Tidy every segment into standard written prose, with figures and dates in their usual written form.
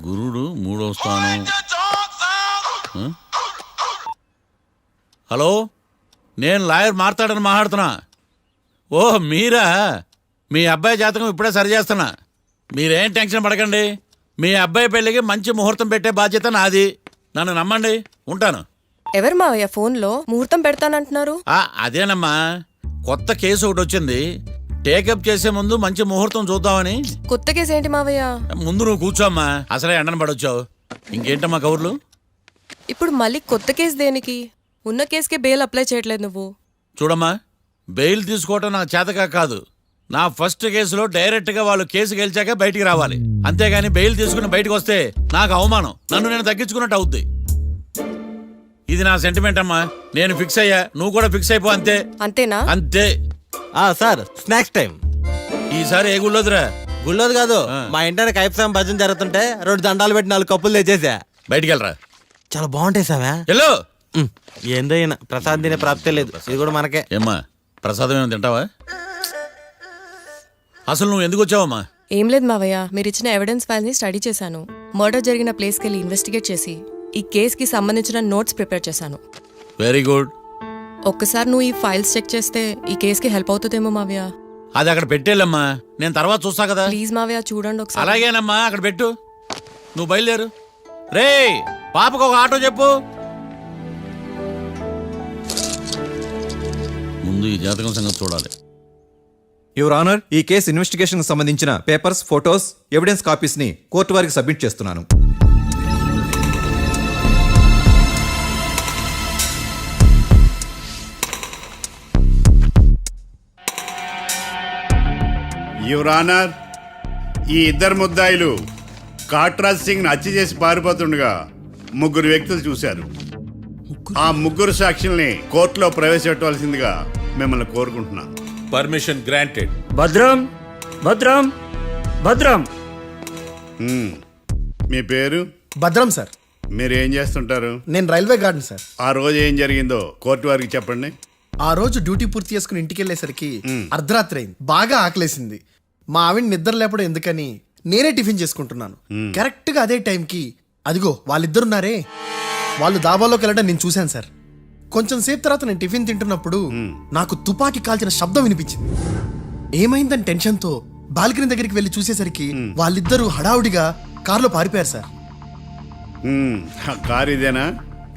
గురుడు మూడో స్థానం. హలో, నేను లాయర్ మాట్లాడుతున్నా. ఓ మీరా? మీ అబ్బాయి జాతకం ఇప్పుడే సరి చేస్తున్నా. మీరేం టెన్షన్ పడకండి. మీ అబ్బాయి పెళ్ళికి మంచి ముహూర్తం పెట్టే బాధ్యత నాది. నన్ను నమ్మండి. ఉంటాను. ఎవరు మావయ్య ఫోన్లో ముహూర్తం పెడతానంటున్నారు? అదేనమ్మా, కొత్త కేసు ఒకటి వచ్చింది. టేకప్ చేసే ముందు మంచి ముహూర్తం చూద్దామని. కొత్త కేసు ఏంటి మావయ్య? ముందు నువ్వు కూర్చోమ్మా, అసలే ఎండను పడొచ్చావు. ఇంకేంటమ్మా కబుర్లు? ఇప్పుడు మళ్ళీ కొత్త కేసు దేనికి? ఉన్న కేసుకే బెయిల్ అప్లై చేయట్లేదు నువ్వు. చూడమ్మా, బెయిల్ తీసుకోవటం నాకు చేతగా కాదు. నా ఫస్ట్ కేసులో డైరెక్ట్గా వాళ్ళు కేసు గెలిచాక బయటికి రావాలి. అంతేగాని బెయిల్ తీసుకుని బయటకు వస్తే నాకు అవమానం. నన్ను నేను తగ్గించుకున్నట్టు అవుద్ది. ఇది నా సెంటిమెంట్ అమ్మా. నేను ఫిక్స్ అయ్యా, నువ్వు కూడా ఫిక్స్ అయిపో. అంతే. అంతేనా? అంతే. Sir, snacks time. ఈసారి ఏ గుళ్ళోదిరా? గుళ్ళోది కాదు, మా ఇంటర్ కైప్సాం భజన జరుగుతుంటే 2 దండాలు పెట్టి 4 కప్పులు తెచ్చేసా. బయటికి వెళ్ళరా. చాలా బాగుంటాయి సావా. హలో, ఏందో అయినా ప్రసాద్ తినే ప్రాప్తే లేదు. ఇది కూడా మనకే. ఏమ్మా, ప్రసాదం ఏమైనా తింటావా? అసలు నువ్వు ఎందుకు వచ్చావమ్మా? ఏం లేదు మావయ్య, మీరు ఇచ్చిన ఎవిడెన్స్ ఫైల్స్ ని స్టడీ చేశాను. మర్డర్ జరిగిన ప్లేస్కి వెళ్ళి ఇన్వెస్టిగేట్ చేసి ఈ కేసుకి సంబంధించిన నోట్స్ ప్రిపేర్ చేశాను. Very good. ఒక్కసారి నువ్వు ఈ ఫైల్స్ చెక్ చేస్తే ఈ కేసుకి హెల్ప్ అవుతుందేమో మావయ్య. అది అక్కడ పెట్టేళ్ళమ్మా, నేను తర్వాత చూస్తా కదా. ప్లీజ్ మావయ్య, చూడండి ఒకసారి. అలాగేనమ్మా, అక్కడ పెట్టు. నువ్వు బయలుదేరు. రే, పాపకు ఒక ఆటో చెప్పు. ముందు ఈ జాతకం సంగతి చూడాలి. యువర్ ఆనర్, ఈ కేసు ఇన్వెస్టిగేషన్ సంబంధించిన పేపర్స్, ఫోటోస్, ఎవిడెన్స్ కాపీస్ ని కోర్టు వారికి సబ్మిట్ చేస్తున్నాను. యువర్ ఆనర్, ఈ ఇద్దరు ముద్దాయిలు కాట్రాజ్ సింగ్ హత్య చేసి పారిపోతుండగా 3 వ్యక్తులు చూశారు. ఆ 3 సాక్షుల్ని కోర్టులో ప్రవేశపెట్టవలసిందిగా మిమ్మల్ని కోరుకుంటున్నాను. Permission granted. భద్రం భద్రం భద్రం. మీ పేరు? భద్రం సార్. మీరు ఏం చేస్తుంటారు? నేను రైల్వే గార్డెన్ సార్. ఆ రోజు ఏం జరిగిందో కోర్టు వారికి చెప్పండి. ఆ రోజు డ్యూటీ పూర్తి చేసుకుని ఇంటికి వెళ్ళేసరికి అర్ధరాత్రి అయింది. బాగా ఆకలేసింది. మా ఆవిడ నిద్ర లేపడం ఎందుకని నేనే టిఫిన్ చేసుకుంటున్నాను. కరెక్ట్ గా అదే టైంకి అదిగో వాళ్ళిద్దరున్నారే, వాళ్ళు దాబాలోకి వెళ్ళడం నేను చూశాను సార్. కొంచెం సేపు తర్వాత నేను టిఫిన్ తింటున్నప్పుడు నాకు తుపాకీ కాల్చిన శబ్దం వినిపించింది. ఏమైందని టెన్షన్తో బాల్కనీ దగ్గరికి వెళ్ళి చూసేసరికి వాళ్ళిద్దరూ హడావుడిగా కారులో పారిపోయారు సార్. కారు ఇదేనా?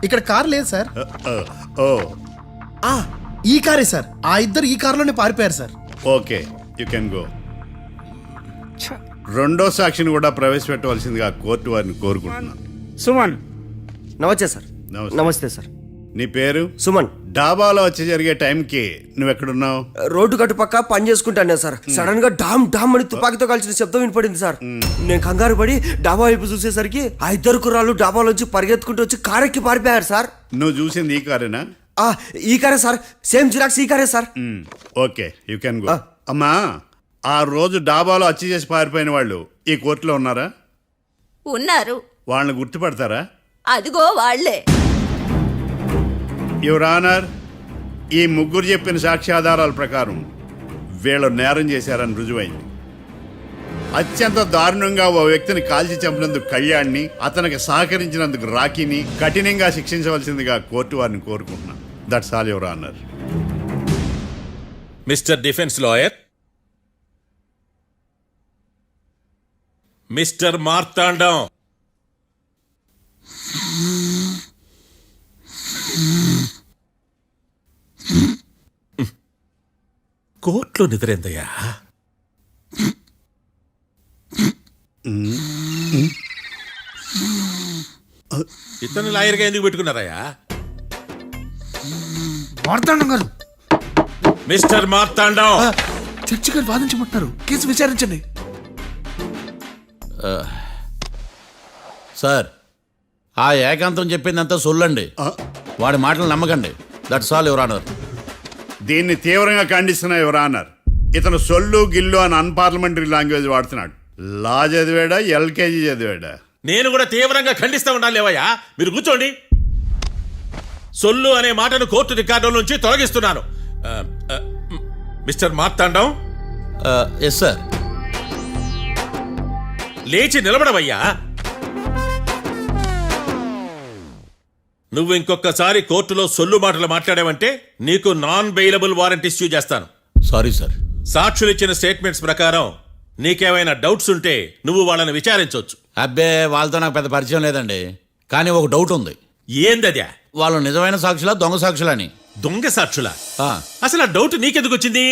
ఇక్కడ కారు లేదు సార్. ఈ కారే సార్. ఆ ఇద్దరు ఈ కారులోనే పారిపోయారు sir. Okay, you can go. రెండో సాక్షిని కూడా ప్రవేశపెట్టవలసిందిగా కోర్టు వారిని కోరుకుంటున్నాను. సుమన్. నమస్తే సార్. నమస్తే సార్. నీ పేరు? సుమన్. డాబాలో వచ్చి జరిగే టైంకి నువ్వు ఎక్కడున్నావు? రోడ్డు గట్టు పక్క పని చేసుకుంటాను సార్. సడన్ గా డామ్ డామ్ అని తుపాకీతో కాల్చిన శబ్దం వినపడింది సార్. నేను కంగారు పడి డాబా వైపు చూసేసరికి ఆ ఇద్దరు కుర్రాళ్ళు డాబాలోంచి పరిగెత్తుకుంటూ వచ్చి కారెక్కి పారిపోయారు సార్. నువ్వు చూసింది ఈ కారేనా? ఈ కారే సార్. సేమ్ జిరాక్స్ ఈ కారే sir. Okay, you can go. అమ్మా, ఆ రోజు డాబాలో హత్య చేసి పారిపోయిన వాళ్ళు ఈ కోర్టులో ఉన్నారా? ఉన్నారు. వాళ్ళని గుర్తుపడతారా? అదిగో వాళ్లే. యువర్ ఆనర్, ఈ 3 చెప్పిన సాక్ష్యాధారాల ప్రకారం వీళ్ళు నేరం చేశారని రుజువైంది. అత్యంత దారుణంగా ఓ వ్యక్తిని కాల్చి చంపినందుకు కళ్యాణ్ని, అతనికి సహకరించినందుకు రాకీని కఠినంగా శిక్షించవలసిందిగా కోర్టు వారిని కోరుకుంటున్నాను. That's all your honour. Mister defence lawyer, mister Marthandam, కోర్టులో నిద్రేందయ్యా? ఇతను లాయర్గా ఎందుకు పెట్టుకున్నారయ్యా? మార్తాండం గారు. మిస్టర్ మార్తాండం, చర్చి గారు వాదించమంటున్నారు. కేసు విచారించండి. సార్, ఆ ఏకాంతం చెప్పిందంతా సొల్లండి. వాడి మాటలు నమ్మకండి. That's all your honour. దీన్ని తీవ్రంగా ఖండిస్తున్నా యువర్ ఆనర్. ఇతను సొల్లు గిల్లు అని అన్పార్లమెంటరీ లాంగ్వేజ్ వాడుతున్నాడు. లా చదివాడా, ఎల్కేజీ చదివాడా? నేను కూడా తీవ్రంగా ఖండిస్తా ఉండాలి. లేవయ్యా, మీరు కూర్చోండి. సొల్లు అనే మాటను కోర్టు రికార్డుల నుంచి తొలగిస్తున్నాను. మిస్టర్ మార్తాండం. Yes sir. లేచి నిలబడవయ్యా. నువ్వు ఇంకొకసారి కోర్టులో సొల్లు మాటలు మాట్లాడావంటే నీకు నాన్ బెయిలబుల్ వారెంట్ ఇష్యూ చేస్తాను. Sorry sir. సాక్షులు ఇచ్చిన స్టేట్మెంట్స్ ప్రకారం నీకేమైనా డౌట్స్ ఉంటే నువ్వు వాళ్ళని విచారించవచ్చు. అబ్బే వాళ్ళతో నాకు పెద్ద పరిచయం లేదండి. కానీ ఒక డౌట్ ఉంది. ఏందద్యా? వాళ్ళు నిజమైన సాక్షులా దొంగ సాక్షులని? దొంగ సాక్షులా? ఆ, అసలు ఆ డౌట్ నీకెందుకు వచ్చింది?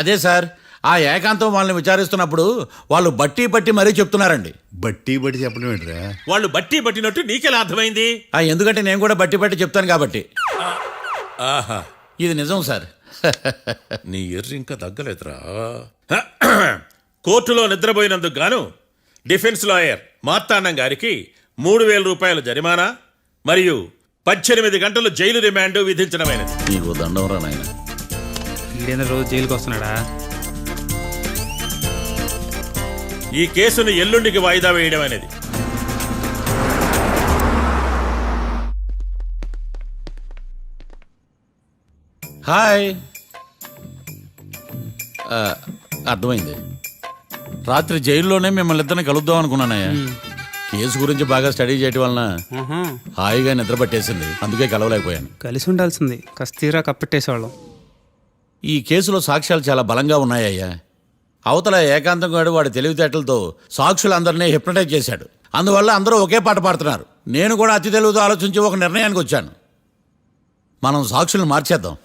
అదే సార్, ఆ ఏకాంతం వాళ్ళని విచారిస్తున్నప్పుడు వాళ్ళు బట్టి పట్టి మరీ చెప్తున్నారండి. బట్టి చెప్పడం ఏంట్రా? వాళ్ళు బట్టి పట్టినట్టు నీకెలా అర్థమైంది? ఎందుకంటే నేను కూడా బట్టి పట్టి చెప్తాను కాబట్టి. ఆహా, ఇది నిజం సార్. నీ ఎర్రి ఇంకా తగ్గలేదురా. కోర్టులో నిద్రపోయినందుకు గాను డిఫెన్స్ లాయర్ మార్తాండం గారికి 3,000 రూపాయల జరిమానా మరియు 18 గంటలు జైలు రిమాండ్ విధించడమైనది. నీకు దండం రా నాయన. ఈడేనా రోజు జైలుకి వస్తున్నాడా? ఈ కేసును ఎల్లుండికి వాయిదా వేయడం అనేది. హాయ్. అర్థమైంది. రాత్రి జైల్లోనే మిమ్మల్ని ఇద్దరిని కలుద్దాం అనుకున్నానయ్యా. కేసు గురించి బాగా స్టడీ చేయటం వలన హాయిగా నిద్ర పట్టేసింది. అందుకే కలవలేకపోయాను. కలిసి ఉండాల్సింది. కస్తీరా కప్పెట్టేసేవాళ్ళం. ఈ కేసులో సాక్ష్యాలు చాలా బలంగా ఉన్నాయ్యా. అవతల ఏకాంతం గాడు వాడి తెలివితేటలతో సాక్షులందరినీ హిప్నటైజ్ చేశాడు. అందువల్ల అందరూ ఒకే పాట పాడుతున్నారు. నేను కూడా అతి తెలివితో ఆలోచించి ఒక నిర్ణయానికి వచ్చాను. మనం సాక్షులను మార్చేద్దాం.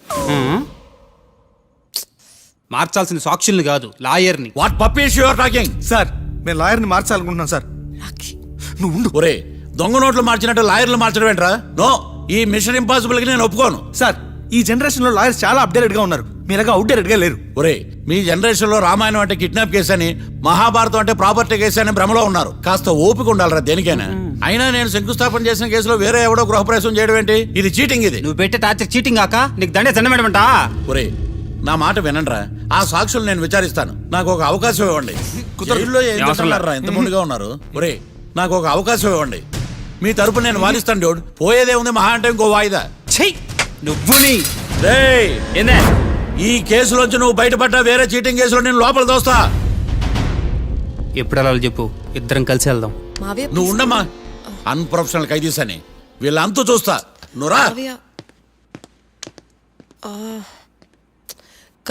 మార్చాల్సిన సాక్షుల్ని కాదు, లాయర్ని. What puppies you are talking? Sir మేము లాయర్ని మార్చాలనుకుంటున్నాం సార్. నువ్వు ఉండు. ఒరే, దొంగ నోట్లు మార్చినట్టు లాయర్లు మార్చడం ఏంట్రా? నో, ఈ మిషన్ ఇంపాసిబుల్ కి నేను ఒప్పుకోను. సార్ ఈ జనరేషన్ లో లాయర్స్ చాలా అప్డేటెడ్ గా ఉన్నారు. మీరుగా అవుట్డేటెడ్ గా లేరు. ఒరే, మీ జనరేషన్ లో రామాయణం అంటే కిడ్నాప్ కేసు అని, మహాభారతం అంటే ప్రాపర్టీ కేసు అని భ్రమలో ఉన్నారు. కాస్త ఓపిక ఉండాలరా దేనికైనా. అయినా నేను శంకుస్థాపన చేసిన కేసులో వేరే ఎవడో గృహప్రవేశం చేయడం ఏంటి? ఇది చీటింగ్. ఇది నువ్వు పెట్టే టార్చర్ చీటింగ్ కాక నీకు దండే దండమేడమంటా? ఒరే, నా మాట వినండిరా. ఆ సాక్షులు నేను విచారిస్తాను. నాకు ఒక అవకాశం ఇవ్వండి. జైల్లో ఏం చేస్తున్నారా ఎంత ముందుగా ఉన్నారు? ఒరే, నాకు ఒక అవకాశం ఇవ్వండి. మీ తరపు నేను వాదిస్తాను. డోడ్ పోయేదే ఉంది, మహా అంటే ఇంకో వాయిదా. నువ్వు రేయ్, ఏందే ఈ కేసులోంచి నువ్వు బయటపడ్డా వేరే చీటింగ్ కేసులో నేను లోపల దోస్తా. ఎప్పుడు అలా చెప్పు, ఇద్దరం కలిసి వెళ్దాం. మావయ్య నువ్వు ఉండమ్మా. అన్ప్రొఫెషనల్ ఖైదీస్ అని వీళ్ళంతా చూస్తా. నువ్వురా. మావయ్య,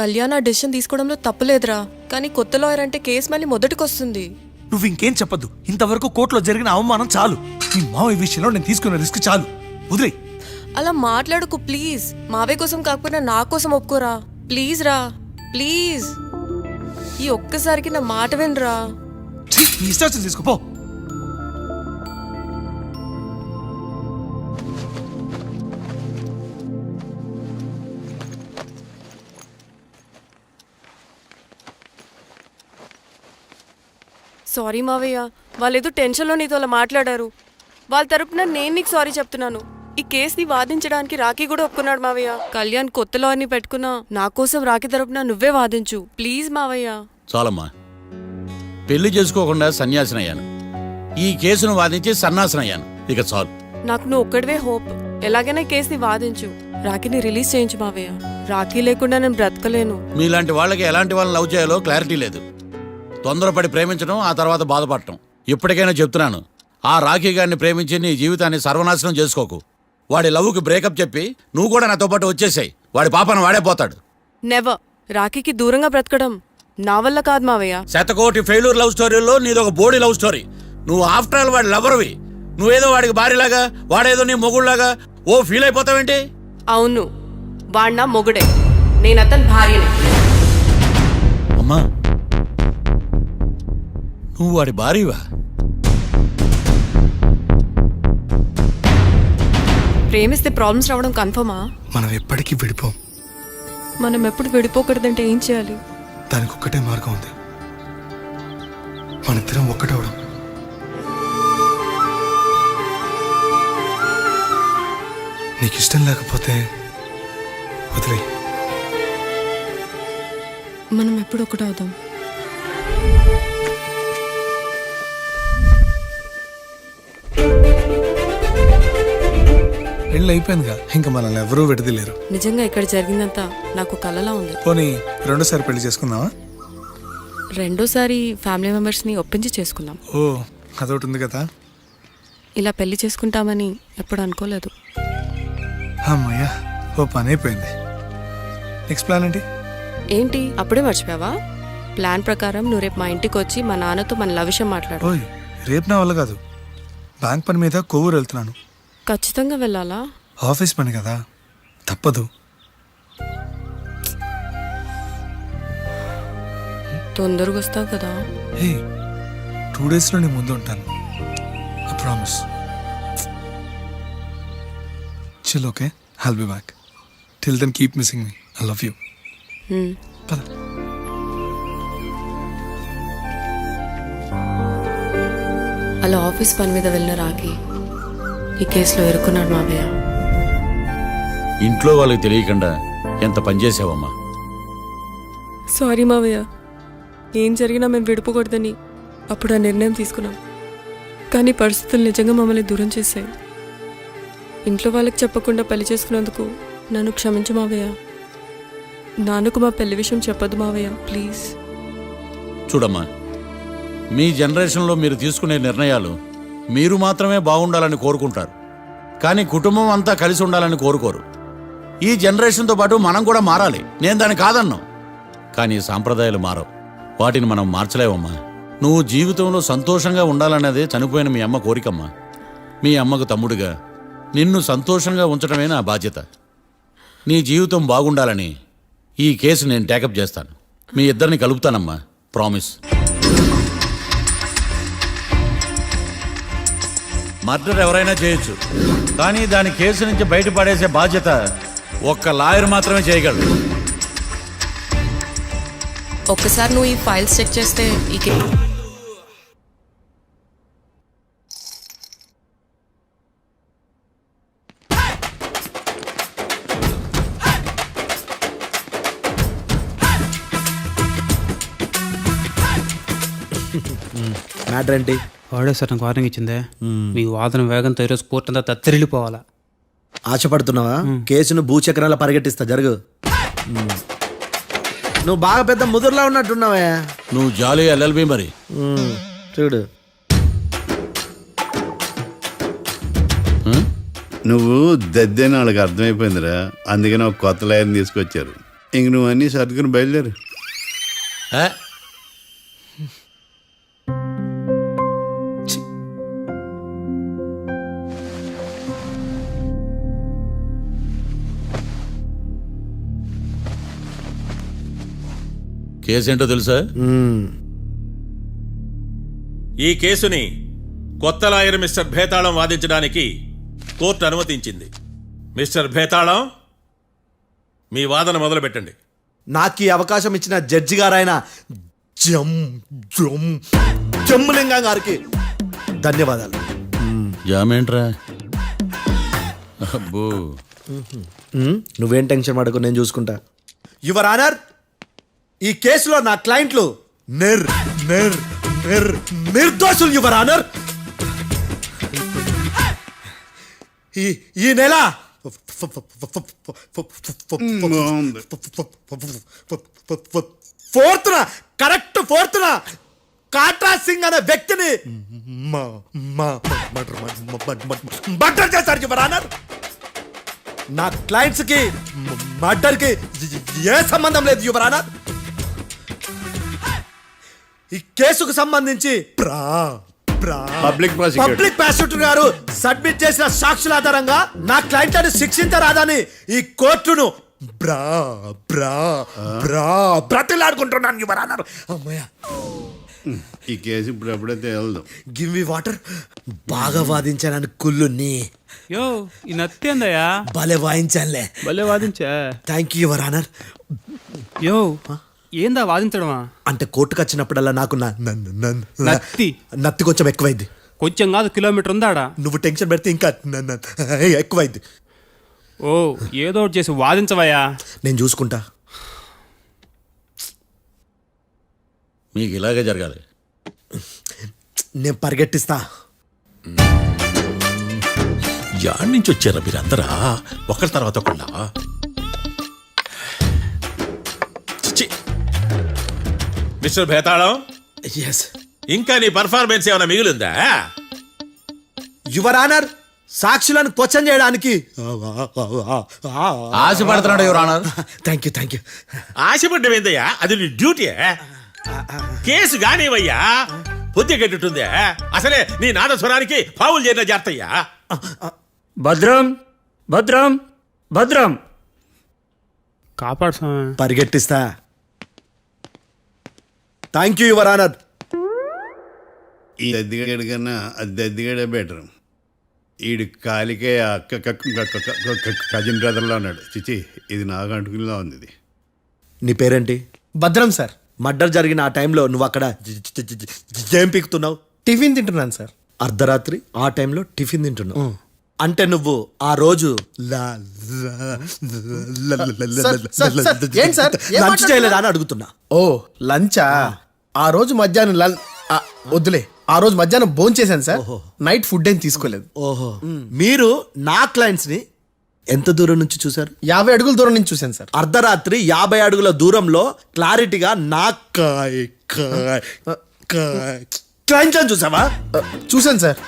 కళ్యాణ్ ఆ డెసిషన్ తీసుకోవడంలో తప్పులేదురా. కానీ కొత్త లాయర్ అంటే కేసు మళ్ళీ మొదటికి వస్తుంది. నువ్వు ఇంకేం చెప్పద్దు. ఇంతవరకు కోర్టులో జరిగిన అవమానం చాలు. ఈ మావయ్య విషయంలో నేను తీసుకున్న రిస్క్ చాలు. వదిలే. అలా మాట్లాడుకు ప్లీజ్. మావయ్య కోసం కాకపోయినా నా కోసం ఒప్పుకోరా ప్లీజ్ రా, ప్లీజ్. ఈ ఒక్కసారికి నా మాట వినరా. నీ ఇష్టం తీసుకోపో. సారీ మావయ్య, వాళ్ళేదో టెన్షన్లో నీతో అలా మాట్లాడారు. వాళ్ళ తరపున నేను నీకు సారీ చెప్తున్నాను. ఈ కేసుని వాదించడానికి రాఖీ కూడా ఒప్పుకున్నాడు మావయ్య. కళ్యాణ్ కొత్త లాయర్ని పెట్టుకున్నా నా కోసం రాఖీ తరపున నువ్వే వాదించు ప్లీజ్ మావయ్య. చాలమ్మా. పెళ్లి చేసుకోకుండా సన్యాసినయ్యాను. ఈ కేసును వాదించి సన్నాసనయ్యాను. ఇక చాలు. నాకు నువ్వు ఒక్కడివే హోప్. ఎలాగైనా ఈ కేసుని వాదించు. రాఖీని రిలీజ్ చేయించు మావయ్య. రాఖీ లేకుండా నేను బ్రతకలేను. మీలాంటి వాళ్ళకి ఎలాంటి వాళ్ళని లవ్ చేయాలో క్లారిటీ లేదు. తొందరపడి ప్రేమించడం, ఆ తర్వాత బాధపడటం. ఇప్పటికైనా చెప్తున్నాను, ఆ రాఖీ గారిని ప్రేమించి నీ జీవితాన్ని సర్వనాశనం చేసుకోకు. వాడి లవ్కి బ్రేకప్ చెప్పి నువ్వు కూడా నాతో పాటు వచ్చేసాయి. వాడి పాపను వాడే పోతాడు. నెవర్. రాఖీకి దూరంగా బ్రతకడం నా వల్ల కాదు మావయ్య. శతకోటి ఫెయిల్యూర్ లవ్ స్టోరీలో నీదొక బోడీ లవ్ స్టోరీ. నువ్వు ఆఫ్టర్ ఆల్ వాడి లవర్వి. నువ్వేదో వాడికి భార్యలాగా, వాడేదో నీ మొగుళ్లాగా ఓ ఫీల్ అయిపోతావేంటి? అవును, వాడు నా మొగుడే, నేను అతని భార్యని. అమ్మా, నువ్వు వాడి భార్యవా? ప్రేమిస్తే ప్రాబ్లమ్స్ రావడం కన్ఫర్మా? మనం ఎప్పటికీ విడిపోం. మనం ఎప్పుడు విడిపోకూడదంటే ఏం చేయాలి? దానికి ఒక్కటే మార్గం ఉంది. మనిద్దరం ఒక్కటవడం. నీకు ఇష్టం లేకపోతే వదిలే. మనం ఎప్పుడు ఒకటవుదాం. పెళ్ళి అయిపోయిందిగా, ఇంకా మనల్ని ఎవరూ విడదలేరు. నిజంగా ఇక్కడ జరిగిందంతా నాకు కలలా ఉంది. పోనీ రెండోసారి పెళ్లి చేసుకుందామా? రెండోసారి ఫ్యామిలీ మెంబర్స్ని ఒప్పించి చేసుకున్నాం. ఓ అదొకటి ఉంది కదా. ఇలా పెళ్లి చేసుకుంటామని ఎప్పుడు అనుకోలేదు. అమ్మయ్యా, ఓ పని అయిపోయింది. నెక్స్ట్ ప్లాన్ ఏంటి? ఏంటి అప్పుడే మర్చిపోయావా? ప్లాన్ ప్రకారం నువ్వు రేపు మా ఇంటికి వచ్చి మా నాన్నతో మన లవ్ విషయం మాట్లాడు. ఓయ్, రేపు నా వల్ల కాదు. బ్యాంక్ పని మీద కొవ్వూరు వెళ్తున్నాను. ఖచ్చితంగా వెళ్ళాలా? ఆఫీస్ పని కదా, తప్పదు. తొందరగా వస్తావు కదా. హే, 2 డేస్లో నీ ముందు ఉంటాను. I promise. Chill, okay? I'll be back. Till then keep missing me. I love you. పద. అలా ఆఫీస్ పని మీద వెళ్ళిన రాకి ఈ కేసులో ఇరుక్కున్నాడు మావయ్య. ఇంట్లో వాళ్ళకి తెలియకుండా ఎంత పనిచేసావమ్మా. సారీ మావయ్య, ఏం జరిగినా మేము విడిపోకూడదని అప్పుడు ఆ నిర్ణయం తీసుకున్నాం. కానీ పరిస్థితులు నిజంగా మమ్మల్ని దూరం చేశాయి. ఇంట్లో వాళ్ళకి చెప్పకుండా పెళ్లి చేసుకున్నందుకు నన్ను క్షమించు మావయ్య. నాన్నకు మా పెళ్లి విషయం చెప్పొద్దు మావయ్య, ప్లీజ్. చూడమ్మా, మీ జనరేషన్లో మీరు తీసుకునే నిర్ణయాలు మీరు మాత్రమే బాగుండాలని కోరుకుంటారు, కానీ కుటుంబం అంతా కలిసి ఉండాలని కోరుకోరు. ఈ జనరేషన్తో పాటు మనం కూడా మారాలి. నేను దాన్ని కాదన్నాను, కానీ సాంప్రదాయాలు మారవు. వాటిని మనం మార్చలేవమ్మా. నువ్వు జీవితంలో సంతోషంగా ఉండాలన్నదే చనిపోయిన మీ అమ్మ కోరికమ్మా. మీ అమ్మకు తమ్ముడిగా నిన్ను సంతోషంగా ఉంచడమే నా బాధ్యత. నీ జీవితం బాగుండాలని ఈ కేసు నేను టేకప్ చేస్తాను. మీ ఇద్దరిని కలుపుతానమ్మా, ప్రామిస్. మర్డర్ ఎవరైనా చేయొచ్చు, కానీ దాని కేసు నుంచి బయటపడేసే బాధ్యత ఒక్క లాయర్ మాత్రమే చేయగలడు. ఒక్కసారి నువ్వు ఈ ఫైల్స్ చెక్ చేస్తే ఈ మ్యాటర్ ఏంటి? వాడే సార్ నాకు వార్నింగ్ ఇచ్చిందే. మీ వాదన వేగంతో ఈరోజు కోర్టు అంతా తత్తరిల్లిపోవాలా. ఆశపడుతున్నావా? కేసును భూచక్రాల పరిగెట్టిస్తా, జరుగు. నువ్వు బాగా పెద్ద ముదురులా ఉన్నట్టున్నావే. నువ్వు జాలి ఎల్ఎల్బి మరి. చూడు, నువ్వు దద్దేని వాళ్ళకి అర్థమైపోయిందిరా. అందుకని ఒక కొత్త లాయర్ని తీసుకొచ్చారు. ఇంక నువ్వు అన్నీ సర్దుకుని బయలుదేరు. కేసేంటో తెలుసా? ఈ కేసుని కొత్త లాయర్ మిస్టర్ భేతాళం వాదించడానికి కోర్టు అనుమతించింది. మిస్టర్ భేతాళం, మీ వాదన మొదలు పెట్టండి. నాకు ఈ అవకాశం ఇచ్చిన జడ్జి గారైన జమ్ములింగం గారికి ధన్యవాదాలు. జామేంట్రా? అబ్బో, నువ్వేం టెన్షన్ పడకు, నేను చూసుకుంటా. యువర్ ఆనర్, ఈ కేసులో నా క్లయింట్లు నిర్దోషులు యువర్ ఆనర్. ఈ నెల ఫోర్త్న కాట్రా సింగ్ అనే వ్యక్తిని మర్డర్ చేశారు యువర్ ఆనర్. నా క్లయింట్స్ కి మర్డర్ కి ఏ సంబంధం లేదు యువర్ ఆనర్. ఈ కేసుకు సంబంధించి పబ్లిక్ ప్రాసిక్యూటర్ గారు సబ్మిట్ చేసిన సాక్షుల ఆధారంగా నా క్లయింట్ ని శిక్షించరాదని ఈ కోర్టును బ్రతిలాడుకుంటున్నాను యువర్ ఆనర్. అమ్మయ్య, ఈ కేసు ఇప్పుడు ఎప్పుడైతే వెళ్దాం. Give me water. బాగా వాదించానని కుళ్ళుని. యో, ఈ నత్తేందయ్యా? భలే వాయించానులే. భలే వాదించా. Thank you your honour. యో, ఏందా వాదించడమా? అంటే కోర్టుకు వచ్చినప్పుడల్లా నాకు నత్తి కొంచెం ఎక్కువైంది. కొంచెం కాదు, కిలోమీటర్ ఉందాడా. నువ్వు టెన్షన్ పెడితే ఇంకా ఎక్కువైంది. ఓ, ఏదో ఒకటి చేసి వాదించవయ్యా. నేను చూసుకుంటా. మీకు ఇలాగే జరగాలి. నేను పరిగెట్టిస్తా. యాడ్ నుంచి వచ్చారా మీరందరా ఒకరి తర్వాత ఒకళ్ళ? మిస్టర్ భేతాళం, ఎస్ ఇంకా నీ పర్ఫార్మెన్స్ ఏమైనా మిగిలిందా? యువర్ ఆనర్, సాక్షులను క్వశ్చన్ చేయడానికి ఆశపడుతున్నాడు యువర్ ఆనర్. థ్యాంక్ యూ ఆశపడ్డం ఏందయ్యా, అది నీ డ్యూటీ. కేసు గానివయ్యా, పొద్దు గట్టుందే. అసలే నీ నాదస్వరానికి పావులు చేరిన జాతయ్యా. భద్రం భద్రం భద్రం. కాపాడు స్వామి. పరిగెట్టిస్తా. Thank you your honour. ఈ దద్దిగడ కన్నా అది దద్దిగడే బెటర్. ఈడు కాలికే కజిన్ బ్రదర్లో ఉన్నాడు. చిచి, ఇది నాకు అంటుకునిలా ఉంది. ఇది నీ పేరేంటి? భద్రం సార్. మర్డర్ జరిగిన ఆ టైంలో నువ్వు అక్కడ ఏం పీకుతున్నావు? టిఫిన్ తింటున్నాను సార్. అర్ధరాత్రి ఆ టైంలో టిఫిన్ తింటున్నావు అంటే నువ్వు ఆ రోజు ఏం సార్? లంచ్ చేయలేదా అని అడుగుతున్నా. ఓ లంచా? ఆ రోజు మధ్యాహ్నం వద్దులే, ఆ రోజు మధ్యాహ్నం భోంచేశాను సార్. నైట్ ఫుడ్ ఏం తీసుకోలేదు. ఓహో, మీరు నా క్లయింట్స్ ని ఎంత దూరం నుంచి చూసారు? 50 అడుగుల దూరం నుంచి చూశాను సార్. అర్ధరాత్రి 50 అడుగుల దూరంలో క్లారిటీగా నా క్లయింట్స్ అని చూసావా? చూశాను సార్.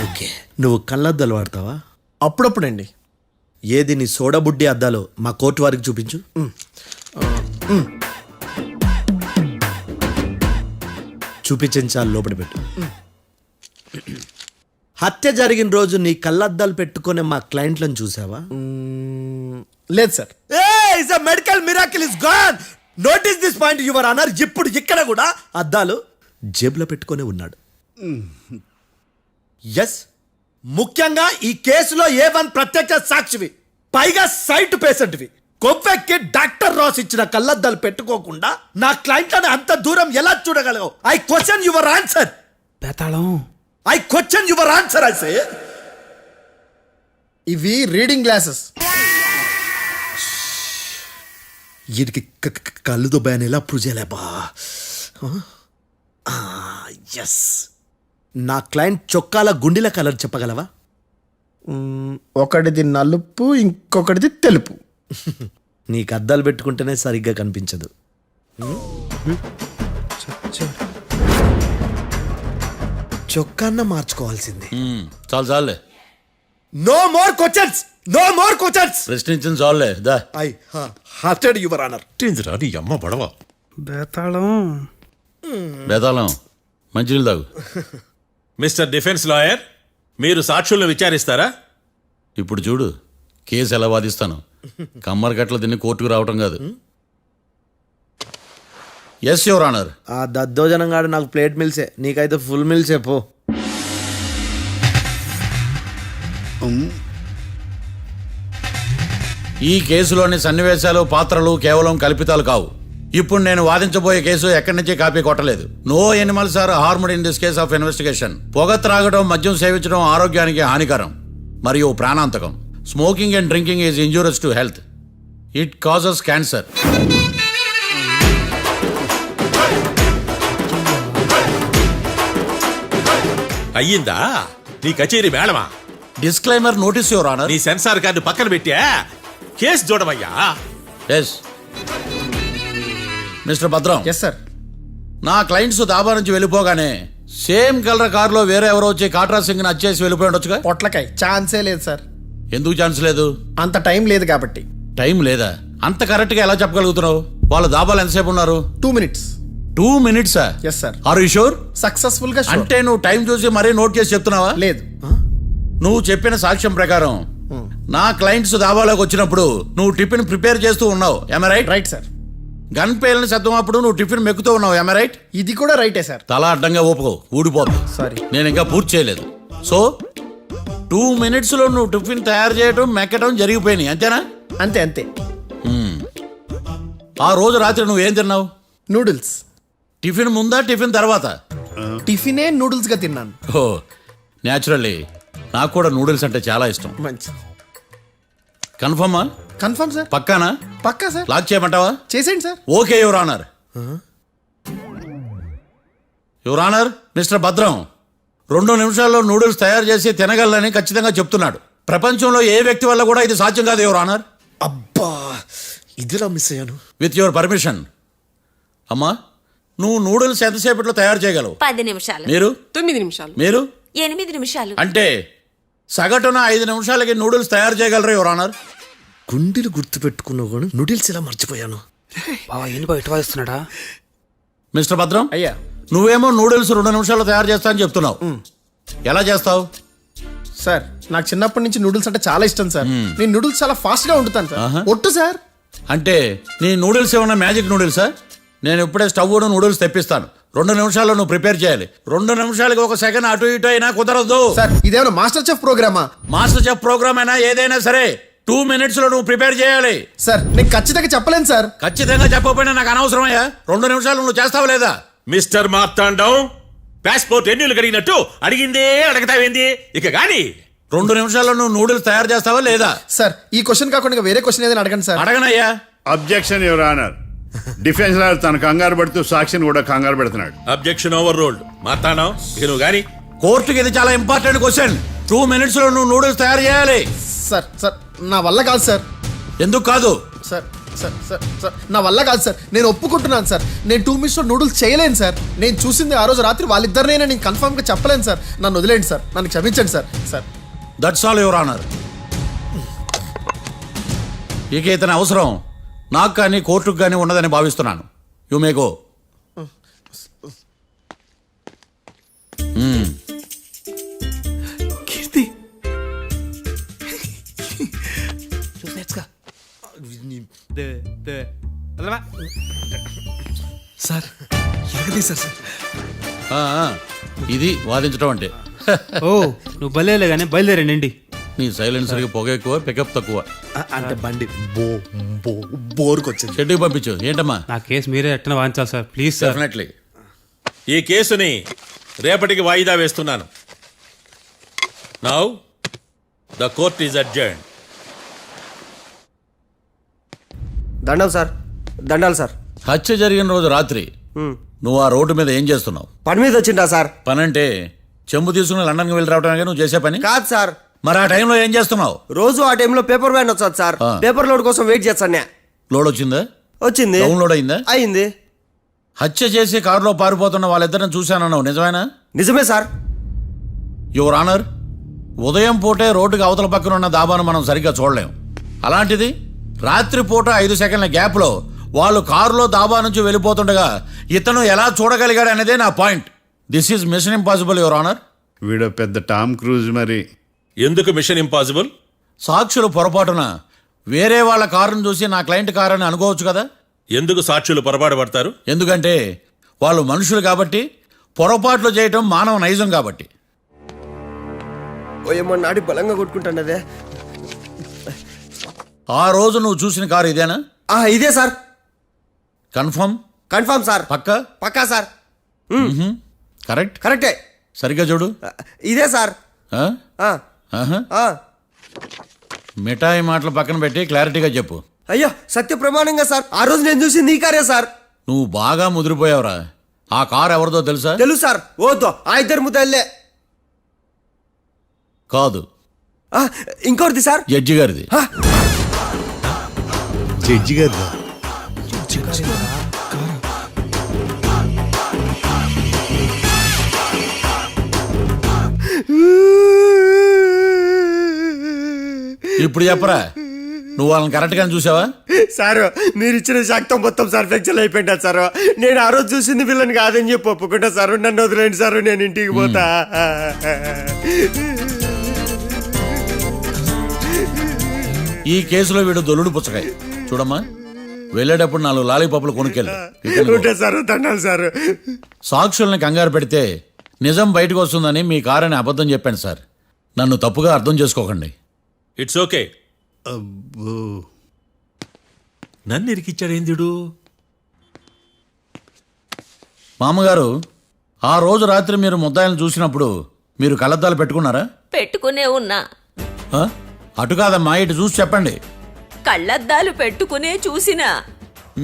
ఓకే, నువ్వు కళ్ళద్దాలు వాడతావా? అప్పుడప్పుడండి. ఏది నీ సోడబుడ్డి అద్దాలు మా కోర్టు వారికి చూపించు. చూపించాలి, లోపల పెట్టు. హత్య జరిగిన రోజు నీ కళ్ళద్దాలు పెట్టుకునే మా క్లయింట్లను చూసావా? లేదు sir. Medical miracle is gone. Notice this point your honour. ఇప్పుడు ఇక్కడ కూడా అద్దాలు జేబులో పెట్టుకొని ఉన్నాడు. ఎస్, ముఖ్యంగా ఈ కేసులో A1 ప్రత్యక్ష సాక్షివి, పైగా సైట్ పేషెంట్వి. కొవ్వెక్కి డాక్టర్ రాస్ ఇచ్చిన కళ్ళద్దాలు పెట్టుకోకుండా నా క్లయింట్లను అంత దూరం ఎలా చూడగలవు? I question your answer. బేతాళం. I question your answer. I say ఇవి రీడింగ్ గ్లాసెస్. వీడికి కళ్ళు దుబ్బాయని ఎలా ప్రూవ్ చేయలేబా? ఎస్, నా క్లయింట్ చొక్కాల గుండెల కలర్ చెప్పగలవా? ఒకటిది నలుపు, ఇంకొకటిది తెలుపు. నీకు అద్దాలు పెట్టుకుంటేనే సరిగ్గా కనిపించదు. చొక్కాన్న మార్చుకోవాల్సింది. చాలు చాలులే, no more questions, no more questions. ప్రశ్నించింది చాలులే. దా ఐ హార్టెడ్ యువర్ ఆనర్. నీ అమ్మ పడవ. బేతాళం. బేతాళం, మంచినీళ్ళు తాగు. మిస్టర్ డిఫెన్స్ లాయర్, మీరు సాక్షులను విచారిస్తారా? ఇప్పుడు చూడు కేసు ఎలా వాదిస్తాను. కమ్మరి గట్ల తిని కోర్టుకు రావటం కాదు. Yes your honour. ఆ దద్దోజనం గాడు నాకు ప్లేట్ మిల్సే, నీకైతే ఫుల్ మిల్సే పో. ఈ కేసులోని సన్నివేశాలు, పాత్రలు కేవలం కల్పితాలు కావు. ఇప్పుడు నేను వాదించబోయే కేసు ఎక్కడి నుంచి కాపీ కొట్టలేదు. No animals are harmed in this case of investigation. పొగ త్రాగడం, మద్యం సేవించడం ఆరోగ్యానికి హానికరం మరియు ప్రాణాంతకం. Smoking and drinking is injurious to health. It causes cancer. అయ్యిందా నీ కచేరీ మేడమా? Disclaimer notice your honour. నీ సెన్సార్ కార్డు పక్కన పెట్టా కేసు చూడమయ్యా. Yes mister Bhadram. Yes sir. నా క్లయింట్స్ దాబా నుంచి వెళ్ళిపోగానే సేమ్ కలర్ కారులో వేరే ఎవరో వచ్చి కాట్రా సింగ్ ని వచ్చేసి వెళ్ళిపోయి ఉండొచ్చుగా. పొట్లకాయ ఛాన్సే లేదు సార్. ఎందుకు ఛాన్స్ లేదు? అంత టైం లేదు కాబట్టి. టైం లేదా? అంత కరెక్ట్ గా ఎలా చెప్పగలుగుతున్నావు? వాళ్ళ దాబాలు ఎంతసేపు ఉన్నారు? 2 minutes. 2 minutes? Yes sir. Are you sure? Successful గా sure. అంటే నువ్వు టైం చూసి మరీ నోట్ చేసి చెప్తున్నావా? లేదు. నువ్వు చెప్పిన సాక్ష్యం ప్రకారం నా క్లయింట్స్ దాబాలోకి వచ్చినప్పుడు నువ్వు టిఫిన్ ప్రిపేర్ చేస్తూ ఉన్నావు. ఎమ్ రైట్? Right sir. గన్ పేలిన శబ్దం అప్పుడు నువ్వు టిఫిన్ మెక్కుతూ ఉన్నావు. ఎమ్ రైట్? ఇది కూడా రైటే సార్. తల అడ్డంగా ఊపుకో, ఊడిపోతుంది. సారీ. నేను ఇంకా పూర్తి చేయలేదు. సో 2 minutes లో నువ్వు టిఫిన్ తయారు చేయడం, మెక్కడం జరిగిపోయినాయి, అంతేనా? అంతే అంతే. ఆ రోజు రాత్రి నువ్వు ఏం తిన్నావు? నూడిల్స్. టిఫిన్ ముందా, టిఫిన్ తర్వాత? టిఫినే నూడిల్స్ గా తిన్నాను. ఓ న్యాచురల్లీ నాకు కూడా నూడిల్స్ అంటే చాలా ఇష్టం. మంచి. కన్ఫర్మా? Confirm sir. పక్కానా? పక్కా సార్. లాక్ చేయమంటావా? చేసేయండి sir. Okay your honour. Your honour, mister Bhadram 2 నిమిషాల్లో నూడిల్స్ తయారు చేసి తినగలని ఖచ్చితంగా చెప్తున్నాడు. ప్రపంచంలో ఏ వ్యక్తి వల్ల కూడా ఇది సాధ్యం కాదు యువర్ ఆనర్. అబ్బా, ఇదిలా మిస్ అయ్యాను. With your permission. అమ్మా, నువ్వు నూడిల్స్ ఎంతసేపట్లో తయారు చేయగలవు? 10 నిమిషాలు. మీరు 9 నిమిషాలు. మీరు 8 నిమిషాలు. అంటే సగటున 5 నిమిషాలకి నూడిల్స్ తయారు చేయగలరు యువర్ ఆనర్. గుండెలు గుర్తు పెట్టుకున్నావు కానీ నూడిల్స్ ఇలా మర్చిపోయాను. బావా ఏంటి బావ ఇటు వాయిస్తున్నాడా? మిస్టర్ భద్రం, అయ్యా నువ్వేమో నూడిల్స్ 2 నిమిషాల్లో తయారు చేస్తా అని చెప్తున్నావు. ఎలా చేస్తావు? సార్ నాకు చిన్నప్పటి నుంచి నూడిల్స్ అంటే చాలా ఇష్టం సార్. నేను నూడిల్స్ చాలా ఫాస్ట్ గా వండుతాను సార్. ఒట్టు సార్. అంటే నీ నూడిల్స్ ఏమన్నా మ్యాజిక్ నూడిల్సా? నేను ఇప్పుడే స్టవ్ నూడిల్స్ తెప్పిస్తాను. 2 నిమిషాల్లో నువ్వు ప్రిపేర్ చేయాలి. 2 నిమిషాలకి 1 సెకండ్ అటు ఇటు అయినా కుదరదు. సార్ ఇదేమైనా మాస్టర్ చెఫ్ ప్రోగ్రామా? మాస్టర్ చెఫ్ ప్రోగ్రామ్ అయినా ఏదైనా సరే 2 minutes లో నువ్వు ప్రిపేర్ చేయాలి. సార్ నేను ఖచ్చితంగా చెప్పలేను సార్. ఖచ్చితంగా చెప్పకపోయినా నాకు అనవసరమయ్యా. 2 నిమిషాలు నువ్వు చేస్తావా లేదా? మిస్టర్ మార్తాండం, పాస్పోర్ట్ ఎన్నిళ్ళు కడిగినట్టు అడిగిందే అడగతావేంది? ఇక గాని 2 నిమిషాల్లో నువ్వు నూడిల్స్ తయారు చేస్తావా లేదా? సార్ ఈ క్వశ్చన్ కాకుండా ఇంకా వేరే క్వశ్చన్ ఏదైనా అడగండి సార్. అడగనయ్యా. Objection your honour. Defence lawyer తన కంగారు పడుతూ సాక్షిని కూడా కంగారు పెడుతున్నాడు. Objection over ruled. మార్తాండం, ఇక నువ్వు గాని. కోర్టుకి ఇది చాలా ఇంపార్టెంట్ క్వశ్చన్. 2 minutes లో నువ్వు నూడిల్స్ తయారు చేయాలి. సార్ సార్ నా వల్ల కాదు సార్. ఎందుకు కాదు? సార్ సార్ సార్ సార్ నా వల్ల కాదు సార్. నేను ఒప్పుకుంటున్నాను సార్. నేను 2 minutes లో నూడిల్స్ చేయలేను సార్. నేను చూసింది ఆ రోజు రాత్రి వాళ్ళిద్దరినైనా నేను కన్ఫర్మ్ గా చెప్పలేను సార్. నన్ను వదిలేండి సార్. నన్ను క్షమించండి sir. Sir that's all your honour. ఇక ఇతని అవసరం నాకు కానీ కోర్టుకు కానీ ఉండదని భావిస్తున్నాను. You may go. Keerthi sir ఎలాగది సార్? ఇది వాదించడం అంటే. ఓ నువ్వు బయలుదేరలే కానీ బయలుదేరండి. నీ సైలెన్సర్కి పొగ ఎక్కువ, పికప్ తక్కువ. అంటే బండి బోర్కి వచ్చింది. షెడ్యూల్ పంపించు. ఏంటమ్మా? నా కేసు మీరే ఎట్టన వాయించాలి సార్, ప్లీజ్ సార్. డెఫినెట్లీ. ఈ కేసుని రేపటికి వాయిదా వేస్తున్నాను. Now the court is adjourned. దండం సార్, దండాలు సార్. హత్య జరిగిన రోజు రాత్రి నువ్వు ఆ రోడ్డు మీద ఏం చేస్తున్నావు? పని మీద వచ్చిండా సార్? పని అంటే చెంబు తీసుకుని లండన్కి వెళ్ళి రావడానికి నువ్వు చేసే పని కాదు సార్. మరి ఆ టైంలో ఏం చేస్తున్నావు? రోజు ఆ టైంలో పేపర్ వ్యాన్ వచ్చాది సార్. పేపర్ లోడ్ కోసం వెయిట్ చేస్తాను. లోడ్ వచ్చిందా? వచ్చింది. డౌన్లోడ్ అయిందా? అయింది. హత్య చేసి కారులో పారిపోతున్న వాళ్ళిద్దరిని చూశానన్నావు, నిజమేనా? నిజమే సార్. యువర్ ఆనర్, ఉదయం పూటే రోడ్డుకి అవతల పక్కన ఉన్న దాబాను మనం సరిగ్గా చూడలేం. అలాంటిది రాత్రి పూట 5 సెకండ్ల గ్యాప్లో వాళ్ళు కారులో దాబా నుంచి వెళ్ళిపోతుండగా ఇతను ఎలా చూడగలిగాడు అనేదే నా point. This is mission impossible your honour. వీడో పెద్ద టామ్ క్రూజ్ మరి. ఎందుకు మిషన్ ఇంపాసిబుల్? సాక్షులు పొరపాటున వేరే వాళ్ళ కారును చూసి నా క్లయింట్ కారు అని అనుకోవచ్చు కదా. ఎందుకు సాక్షులు పొరపాటు పడతారు? ఎందుకంటే వాళ్ళు మనుషులు కాబట్టి, పొరపాట్లు చేయటం మానవ నైజం కాబట్టి. ఓయమ్మ నాడి బలంగా కొట్టుకుంటానదే. ఆ రోజు నువ్వు చూసిన కారు ఇదేనా? ఇదే సార్. కన్ఫర్మ్? Confirm sir. పక్కా? పక్కా సార్. కరెక్ట్? కరెక్టే. సరిగ్గా చూడు. ఇదే సార్. మిఠాయి మాటలు పక్కన పెట్టి క్లారిటీగా చెప్పు. అయ్యో సత్య ప్రమాణంగా సార్, ఆ రోజు నేను చూసింది ఈ కారే సార్. నువ్వు బాగా ముదిరిపోయావురా. ఆ కారు ఎవరిదో తెలుసా? తెలుసు సార్. ఓతో ఆ ఇద్దరు ముద్దల్లే. కాదు, ఇంకోటిది సార్. జడ్జి గారిది. జడ్జి గారు ఇప్పుడు చెప్పరా, నువ్వు వాళ్ళని కరెక్ట్ గానే చూసావా? సార్ మీరు ఇచ్చిన శాక్తం మొత్తం సార్ ఫ్లెక్చర్ అయిపోయింటా సార్. నేను ఆ రోజు చూసింది వీళ్ళని కాదని చెప్పి ఒప్పుకుంటా సార్. నన్ను వదిలేండి సార్, నేను ఇంటికి పోతా. ఈ కేసులో వీడు దొల్లుడు పుచ్చకాయ. చూడమ్మా, వెళ్ళేటప్పుడు 4 లాలీపాపులు కొనుక్కెళ్ళు. ఉంటా సార్. దండాలు సార్. సాక్షుల్ని కంగారు పెడితే నిజం బయటకు వస్తుందని మీ కారని అబద్ధం చెప్పాను సార్. నన్ను తప్పుగా అర్థం చేసుకోకండి. It's okay. నన్ను ఇరికిచ్చాడేందుడు? మామగారు, ఆ రోజు రాత్రి మీరు ముద్దాయిలను చూసినప్పుడు మీరు కళ్ళద్దాలు పెట్టుకున్నారా? పెట్టుకునే ఉన్నా. అటు కాదమ్మా, ఇటు చూసి చెప్పండి. కళ్ళద్దాలు పెట్టుకునే చూసినా.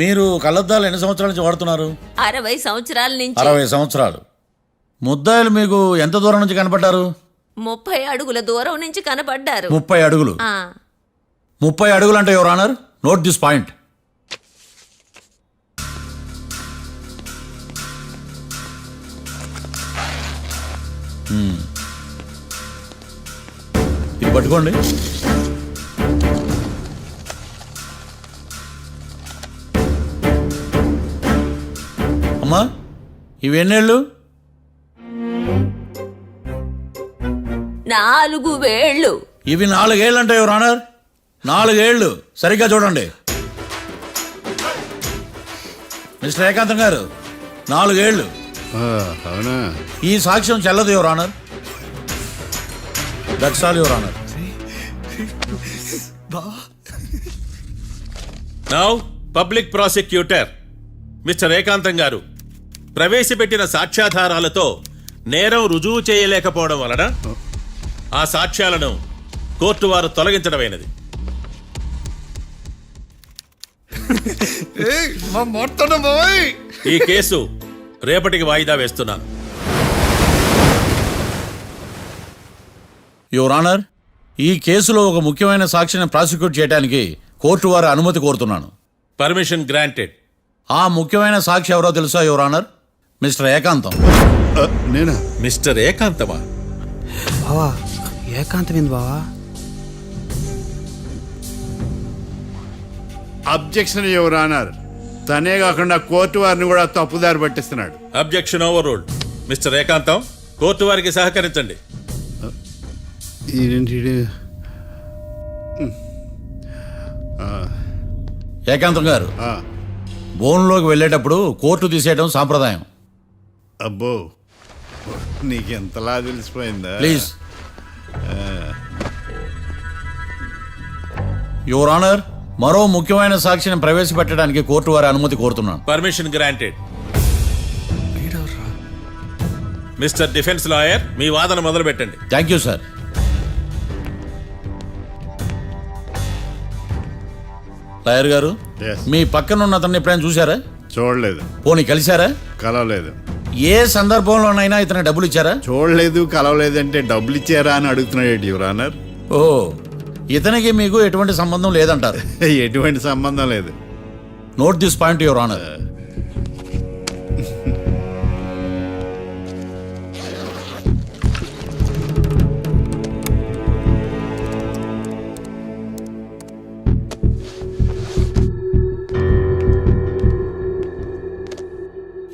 మీరు కళ్ళద్దాలు ఎన్ని సంవత్సరాల నుంచి వాడుతున్నారు? 60 సంవత్సరాల నుంచి. 60 సంవత్సరాలు. ముద్దాయిలు మీకు ఎంత దూరం నుంచి కనపడ్డారు? 30 అడుగుల దూరం నుంచి కనపడ్డారు. 30 అడుగులు. 30 అడుగులు అంటే your honour, note this point. ఇది పట్టుకోండి. అమ్మా ఇవి ఎన్నేళ్ళు? 4 వేళ్ళు. ఇవి 4 ఏళ్ళు అంటే యువర్ ఆనర్. 4 ఏళ్ళు సరిగ్గా చూడండి మిస్టర్ ఏకాంతం గారు. 4 ఏళ్ళు. అవునా? ఈ సాక్ష్యం చెల్లదు your honour. That's all your honour. Now public prosecutor mister ఏకాంతం గారు ప్రవేశపెట్టిన సాక్ష్యాధారాలతో నేరం రుజువు చేయలేకపోవడం వలన ఆ సాక్ష్యాలను కోర్టు వారు తొలగించడమైనది. ఈ కేసు రేపటికి వాయిదా వేస్తున్నాను. యువర్ ఆనర్, ఈ కేసులో ఒక ముఖ్యమైన సాక్షిని ప్రాసిక్యూట్ చేయడానికి కోర్టు వారి అనుమతి కోరుతున్నాను. Permission granted. ఆ ముఖ్యమైన సాక్షి ఎవరో తెలుసా యువర్ ఆనర్? మిస్టర్ ఏకాంతం. నేనా? మిస్టర్ ఏకాంతమా? బావా ఏకాంతమైంది బావా. Objection your honour. తనే కాకుండా కోర్టు వారిని కూడా తప్పుదారి పట్టిస్తున్నాడు. Objection overruled. Mister Ekantham court వారికి సహకరించండి. ఏకాంతం గారు, బోన్లోకి వెళ్ళేటప్పుడు కోర్టు తీసేయడం సాంప్రదాయం. అబ్బో, నీకెంతలా తెలిసిపోయిందా? ప్లీజ్. యువర్ ఆనర్, మరో ముఖ్యమైన సాక్షిని ప్రవేశపెట్టడానికి కోర్టు వారి అనుమతి కోరుతున్నాను. Permission granted. Mister defence lawyer మీ వాదన మొదలు పెట్టండి. Thank you sir. లాయర్ గారు, Yes. మీ పక్కన ఉన్న అతన్ని ఎప్పుడైనా చూసారా? చూడలేదు. పోనీ కలిశారా? కలవలేదు. ఏ సందర్భంలోనైనా ఇతను డబ్బులు ఇచ్చారా? చూడలేదు, కలవలేదు అంటే డబ్బులు ఇచ్చారా అని అడుగుతున్నాడు యువర్ ఆనర్. ఓ, ఇతనికి మీకు ఎటువంటి సంబంధం లేదంటారు. ఎటువంటి సంబంధం లేదు. Note this point your honour.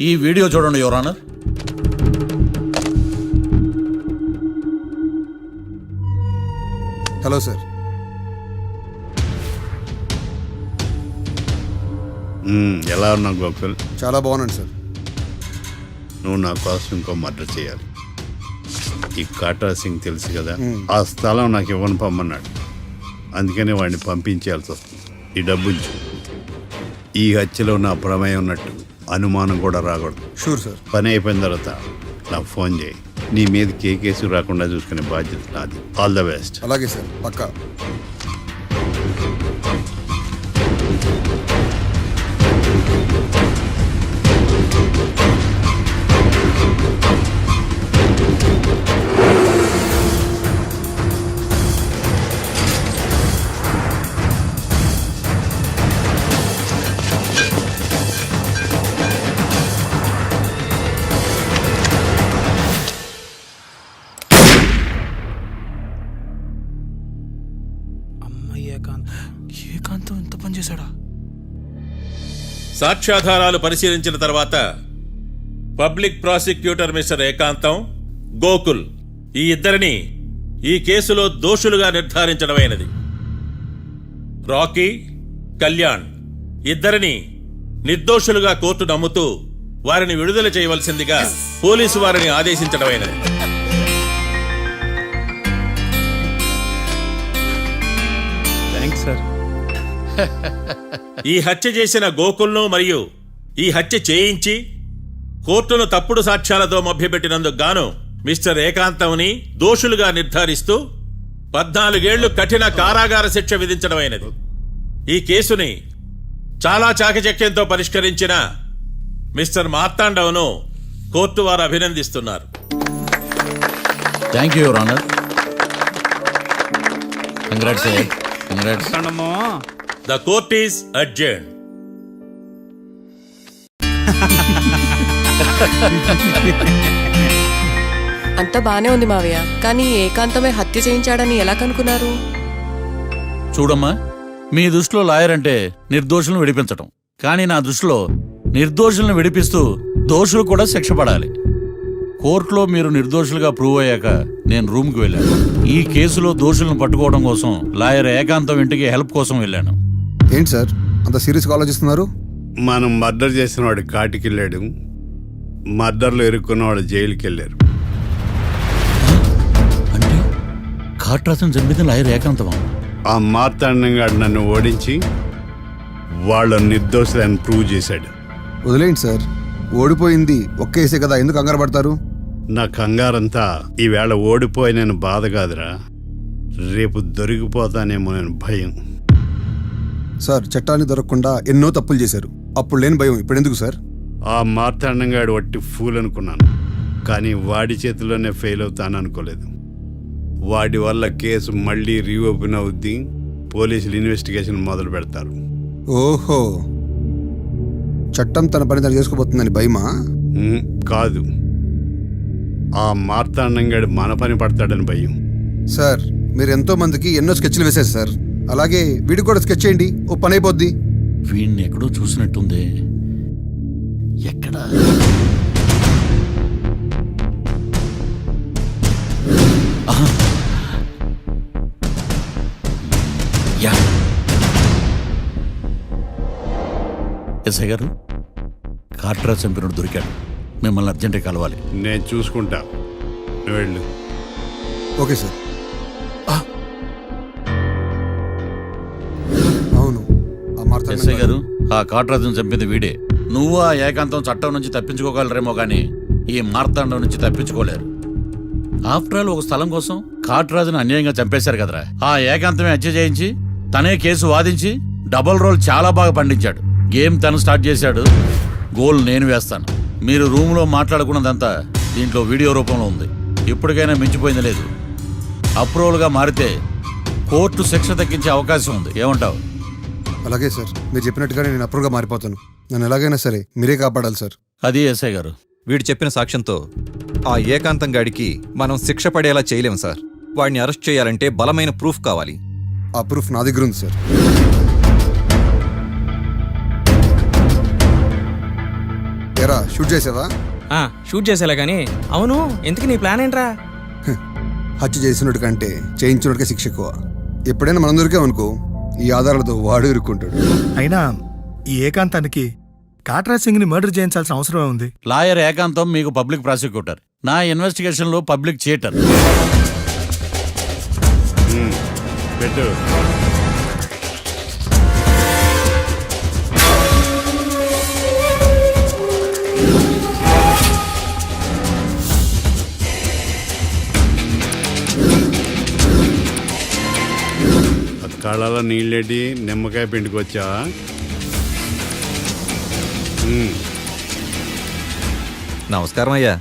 ఈ వీడియో చూడండి యువర్ ఆనర్. Hello sir. ఎలా ఉన్నావు గోకుల్? చాలా బాగున్నాను సార్. నువ్వు నా కోసం ఇంకో మర్డర్ చేయాలి. ఈ కాటా సింగ్ తెలుసు కదా, ఆ స్థలం నాకు ఇవ్వని పొమ్మన్నాడు. అందుకనే వాడిని పంపించాల్సి వస్తుంది. ఈ డబ్బు ఇచ్చు. ఈ హత్యలో నా ప్రమేయం ఉన్నట్టు అనుమానం కూడా రాకూడదు. Sure sir. పని అయిపోయిన తర్వాత నాకు ఫోన్ చేయి. నీ మీద కేసు రాకుండా చూసుకునే బాధ్యత నాది. All the best. అలాగే సార్, పక్కా. ఏకాంతం ఎంత పని చేశాడా? సాక్ష్యాధారాలు పరిశీలించిన తర్వాత పబ్లిక్ ప్రాసిక్యూటర్ మిస్టర్ ఏకాంతం, గోకుల్ ఈ ఇద్దరిని ఈ కేసులో దోషులుగా నిర్ధారించడమైనది. రాకీ, కళ్యాణ్ ఇద్దరిని నిర్దోషులుగా కోర్టు నమ్ముతూ వారిని విడుదల చేయవలసిందిగా పోలీసు వారిని ఆదేశించడమైనది. Thanks sir. ఈ హత్య చేసిన గోకుల్ను మరియు ఈ హత్య చేయించి కోర్టును తప్పుడు సాక్ష్యాలతో మభ్యపెట్టినందుకు గాను మిస్టర్ ఏకాంతంని దోషులుగా నిర్ధారిస్తూ 14 ఏళ్లు కఠిన కారాగార శిక్ష విధించడమైనది. ఈ కేసుని చాలా చాకచక్యంతో పరిష్కరించిన మిస్టర్ మార్తాండవ్ను కోర్టు వారు అభినందిస్తున్నారు. Thank you your honour. Congrats. Congrats. The court is adjourned. అంతా బానే ఉంది మావయ్య, కానీ ఏకాంతమే హత్య చేయించాడని ఎలా కనుక్కున్నారు? చూడమ్మా, మీ దృష్టిలో లాయర్ అంటే నిర్దోషులను విడిపించటం, కానీ నా దృష్టిలో నిర్దోషులను విడిపిస్తూ దోషులు కూడా శిక్ష పడాలి. కోర్టులో మీరు నిర్దోషులుగా ప్రూవ్ అయ్యాక నేను రూమ్కి వెళ్ళాను. ఈ కేసులో దోషులను పట్టుకోవడం కోసం లాయర్ ఏకాంతం ఇంటికి హెల్ప్ కోసం వెళ్ళాను. ఏంటి సార్ అంత సీరియస్గా ఆలోచిస్తున్నారు? మనం మర్డర్ చేసిన వాడు కాటికి వెళ్ళాడు, మర్డర్లో ఇరుక్కున్నవాడు జైలుకి వెళ్ళారు. అంటే కాట్రాసం చంపితే లాయర్ ఏకాంతమా? ఆ మార్తాండంగా నన్ను ఓడించి వాళ్ళ నిర్దోషులని ప్రూవ్ చేశాడు. వదిలేండి సార్, ఓడిపోయింది ఒక్క కేసే కదా, ఎందుకు కంగారు పడతారు? నా కంగారంతా ఈవేళ ఓడిపోయి నేను బాధ కాదురా, రేపు దొరికిపోతానేమో నేను భయం. సార్ చట్టాన్ని దొరకకుండా ఎన్నో తప్పులు చేశారు, అప్పుడు లేని భయం ఇప్పుడు ఎందుకు సార్? ఆ మార్తాండంగాడు వట్టి ఫూల్ అనుకున్నాను, కానీ వాడి చేతిలోనే ఫెయిల్ అవుతాను అనుకోలేదు. వాడి వల్ల కేసు మళ్ళీ రీఓపెన్ అవుద్ది, పోలీసులు ఇన్వెస్టిగేషన్ మొదలు పెడతారు. ఓహో, చట్టం తన పని తను చేసుకోబోతుందని భయమా? కాదు, ఆ మార్తాండంగాడు మన పని పడతాడని భయం. సార్ మీరు ఎంతో మందికి ఎన్నో స్కెచ్లు వేశారు సార్, అలాగే వీడికి కూడా స్కెచ్ చేయండి, ఓ పని అయిపోద్ది. వీడిని ఎక్కడో చూసినట్టుంది. ఎక్కడా? ఆహా. యా. ఎస్ఐ గారు, కాట్రా చంపినోడు దొరికాడు, మిమ్మల్ని అర్జెంటుగా కలవాలి. నేను చూసుకుంటా, నువ్వు వెళ్ళు. Okay sir. అవును, ఆ మార్తాండం ఎస్ఐ గారు, ఆ కాట్రాజును చంపింది వీడే. నువ్వు ఆ ఏకాంతం చట్టం నుంచి తప్పించుకోగలరేమో కానీ ఈ మార్తాండం నుంచి తప్పించుకోలేరు. ఆఫ్టర్ ఆల్ ఒక స్థలం కోసం కాట్రాజును అన్యాయంగా చంపేశారు కదరా. ఆ ఏకాంతమే హత్య చేయించి తనే కేసు వాదించి డబుల్ రోల్ చాలా బాగా పండించాడు. గేమ్ తను స్టార్ట్ చేశాడు, గోల్ నేను వేస్తాను. మీరు రూమ్లో మాట్లాడుకున్నదంతా దీంట్లో వీడియో రూపంలో ఉంది. ఇప్పటికైనా మించిపోయింది లేదు. అప్రూవల్గా మారితే కోర్టు శిక్ష తగ్గించే అవకాశం ఉంది. ఏమంటావు? అలాగే సార్, మీరు చెప్పినట్టుగానే నేను అప్రూవ్గా మారిపోతాను. నన్ను ఎలాగైనా సరే మీరే కాపాడాలి సార్. అది ఎస్ఐ గారు. వీడు చెప్పిన సాక్ష్యంతో ఆ ఏకాంతం గాడికి మనం శిక్ష పడేలా చేయలేం సార్. వాడిని అరెస్ట్ చేయాలంటే బలమైన ప్రూఫ్ కావాలి. ఆ ప్రూఫ్ నా దగ్గర ఉంది సార్. ఎరా షూట్ చేసావా? షూట్ చేసేలా కానీ. అవును, ఎందుకు నీ ప్లాన్ ఏంట్రా? హత్య చేసినట్టు కంటే చేయించినట్టుగా శిక్ష ఎక్కువ. ఎప్పుడైనా మనం దొరికామనుకో, ఈ ఆధారాలతో వాడు ఇరుక్కుంటాడు. అయినా ఈ ఏకాంతానికి కాట్రా సింగ్ ని మర్డర్ చేయించాల్సిన అవసరమే ఉంది. లాయర్ ఏకాంతం మీకు పబ్లిక్ ప్రాసిక్యూటర్, నా ఇన్వెస్టిగేషన్ లో పబ్లిక్ చీటర్. పెట్టు. కళ్ళలో నీళ్ళేటి నిమ్మకాయ పిండుకొచ్చావా? నమస్కారం అయ్యా.